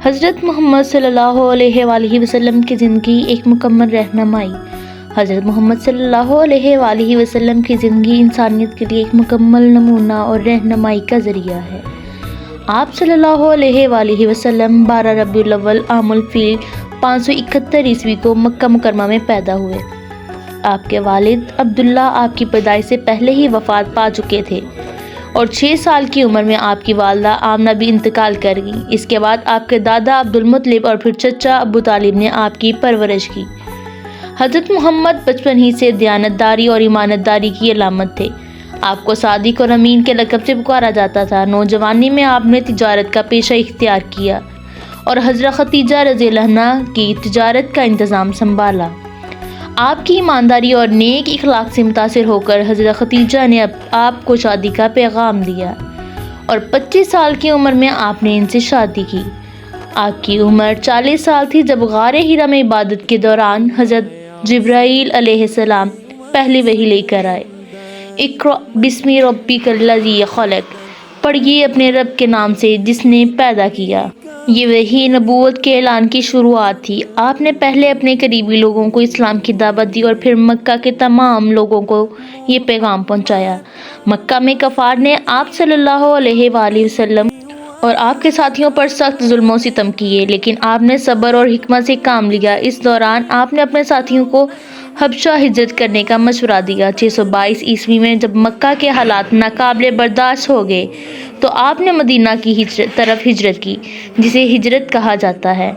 حضرت محمد صلی اللہ علیہ وآلہ وسلم کی زندگی ایک مکمل رہنمائی۔ حضرت محمد صلی اللہ علیہ وآلہ وسلم کی زندگی انسانیت کے لیے ایک مکمل نمونہ اور رہنمائی کا ذریعہ ہے۔ آپ صلی اللہ علیہ وآلہ وسلم 12 ربیع الاول عام الفیل 571 عیسوی کو مکہ مکرمہ میں پیدا ہوئے۔ آپ کے والد عبداللہ آپ کی پیدائش سے پہلے ہی وفات پا چکے تھے اور 6 سال کی عمر میں آپ کی والدہ آمنہ بھی انتقال کر گئیں۔ اس کے بعد آپ کے دادا عبد المطلب اور پھر چچا ابو طالب نے آپ کی پرورش کی۔ حضرت محمد بچپن ہی سے دیانتداری اور ایمانت داری کی علامت تھے۔ آپ کو صادق اور امین کے لقب سے پکارا جاتا تھا۔ نوجوانی میں آپ نے تجارت کا پیشہ اختیار کیا اور حضرت خدیجہ رضی اللہ عنہا کی تجارت کا انتظام سنبھالا۔ آپ کی ایمانداری اور نیک اخلاق سے متاثر ہو کر حضرت خدیجہ نے آپ کو شادی کا پیغام دیا اور 25 سال کی عمر میں آپ نے ان سے شادی کی۔ آپ کی عمر 40 سال تھی جب غار حرا میں عبادت کے دوران حضرت جبرائیل علیہ السلام پہلی وحی لے کر آئے۔ اقرأ بسم ربک الذی خلق، پڑھیے اپنے رب کے نام سے جس نے پیدا کیا۔ یہ وحی نبوت کے اعلان کی شروعات تھی۔ آپ نے پہلے اپنے قریبی لوگوں کو اسلام کی دعوت دی اور پھر مکہ کے تمام لوگوں کو یہ پیغام پہنچایا۔ مکہ میں کفار نے آپ صلی اللہ علیہ وآلہ وسلم اور آپ کے ساتھیوں پر سخت ظلم و ستم کیے، لیکن آپ نے صبر اور حکمت سے کام لیا۔ اس دوران آپ نے اپنے ساتھیوں کو حبشہ ہجرت کرنے کا مشورہ دیا۔ 622 عیسوی میں جب مکہ کے حالات ناقابل برداشت ہو گئے تو آپ نے مدینہ کی طرف ہجرت کی، جسے ہجرت کہا جاتا ہے،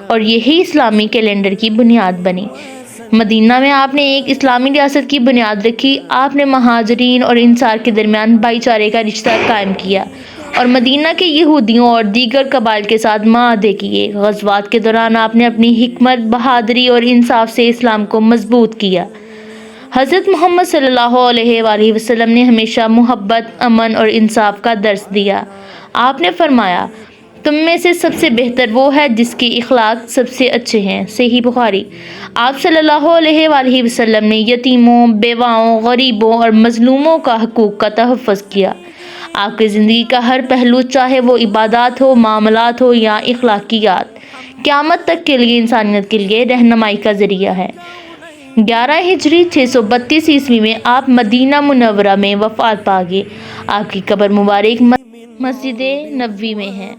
اور یہی اسلامی کیلنڈر کی بنیاد بنی۔ مدینہ میں آپ نے ایک اسلامی ریاست کی بنیاد رکھی۔ آپ نے مہاجرین اور انصار کے درمیان بھائی چارے کا رشتہ قائم کیا اور مدینہ کے یہودیوں اور دیگر قبائل کے ساتھ معاہدے کیے۔ غزوات کے دوران آپ نے اپنی حکمت، بہادری اور انصاف سے اسلام کو مضبوط کیا۔ حضرت محمد صلی اللہ علیہ وآلہ وسلم نے ہمیشہ محبت، امن اور انصاف کا درس دیا۔ آپ نے فرمایا، تم میں سے سب سے بہتر وہ ہے جس کے اخلاق سب سے اچھے ہیں۔ صحیح بخاری۔ آپ صلی اللہ علیہ وآلہ وسلم نے یتیموں، بیواؤں، غریبوں اور مظلوموں کا حقوق کا تحفظ کیا۔ آپ کی زندگی کا ہر پہلو، چاہے وہ عبادات ہو، معاملات ہو یا اخلاقیات، قیامت تک کے لیے انسانیت کے لیے رہنمائی کا ذریعہ ہے۔ 11 ہجری 632 عیسوی میں آپ مدینہ منورہ میں وفات پا گئے۔ آپ کی قبر مبارک مسجد نبوی میں ہے۔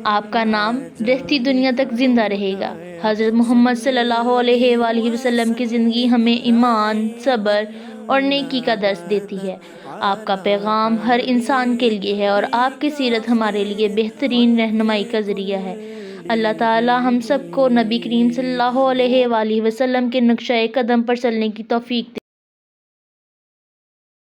آپ کا نام رہتی دنیا تک زندہ رہے گا۔ حضرت محمد صلی اللہ علیہ وآلہ وسلم کی زندگی ہمیں ایمان، صبر اور نیکی کا درس دیتی ہے۔ آپ کا پیغام ہر انسان کے لیے ہے اور آپ کی سیرت ہمارے لیے بہترین رہنمائی کا ذریعہ ہے۔ اللہ تعالی ہم سب کو نبی کریم صلی اللہ علیہ وآلہ وسلم کے نقشۂ قدم پر چلنے کی توفیق دے۔